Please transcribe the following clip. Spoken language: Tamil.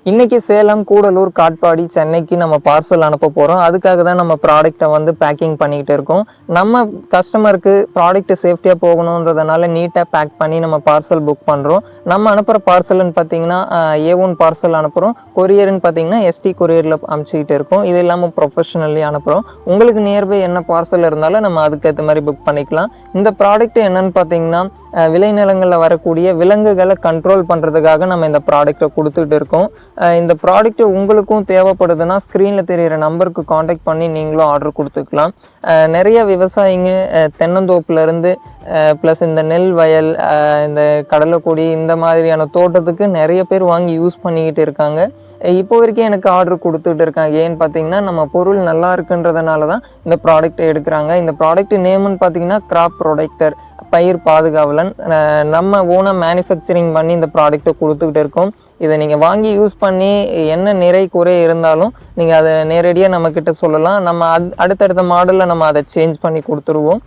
இன்னைக்கு சேலம், கூடலூர், காட்பாடி, சென்னைக்கு நம்ம பார்சல் அனுப்ப போகிறோம். அதுக்காக தான் நம்ம ப்ராடக்ட்டை வந்து பேக்கிங் பண்ணிக்கிட்டு இருக்கோம். நம்ம கஸ்டமருக்கு ப்ராடக்ட் சேஃப்டியாக போகணுன்றதுனால நீட்டாக பேக் பண்ணி நம்ம பார்சல் புக் பண்ணுறோம். நம்ம அனுப்புகிற பார்சல்னு பார்த்தீங்கன்னா A1 பார்சல் அனுப்புகிறோம். கொரியர்னு பார்த்தீங்கன்னா ST கொரியரில் அனுப்பிச்சிக்கிட்டு இருக்கோம். இது இல்லாமல் ப்ரொஃபஷனல்லி அனுப்புகிறோம். உங்களுக்கு நியர்பை என்ன பார்சல் இருந்தாலும் நம்ம அதுக்கேற்ற மாதிரி புக் பண்ணிக்கலாம். இந்த ப்ராடக்ட் என்னன்னு பார்த்தீங்கன்னா விளைநிலங்களில் வரக்கூடிய விலங்குகளை கண்ட்ரோல் பண்ணுறதுக்காக நம்ம இந்த ப்ராடக்ட்டை கொடுத்துட்டு இருக்கோம். இந்த ப்ராடக்ட் உங்களுக்கும் தேவைப்படுதுன்னா ஸ்க்ரீனில் தெரிகிற நம்பருக்கு காண்டாக்ட் பண்ணி நீங்களும் ஆர்டர் கொடுத்துக்கலாம். நிறைய விவசாயிங்க தென்னந்தோப்புலேருந்து ப்ளஸ் இந்த நெல் வயல், இந்த கடலைக்கொடி, இந்த மாதிரியான தோட்டத்துக்கு நிறைய பேர் வாங்கி யூஸ் பண்ணிக்கிட்டு இருக்காங்க. இப்போ வரைக்கும் எனக்கு ஆர்டர் கொடுத்துட்டு இருக்காங்க. ஏன்னு பார்த்தீங்கன்னா நம்ம பொருள் நல்லா இருக்குன்றதுனால தான் இந்த ப்ராடக்ட்டை எடுக்கிறாங்க. இந்த ப்ராடக்ட் நேம்னு பார்த்தீங்கன்னா கிராப் ப்ரொடெக்டர், பயிர் பாதுகாவலன். நம்ம ஓனாக மேனுஃபேக்சரிங் பண்ணி இந்த ப்ராடக்ட்டை கொடுத்துக்கிட்டு இருக்கோம். இதை நீங்கள் வாங்கி யூஸ் பண்ணி என்ன நிறை குறை இருந்தாலும் நீங்கள் அதை நேரடியாக நம்மக்கிட்ட சொல்லலாம். நம்ம அடுத்தடுத்த மாடலில் நம்ம அதை சேஞ்ச் பண்ணி கொடுத்துருவோம்.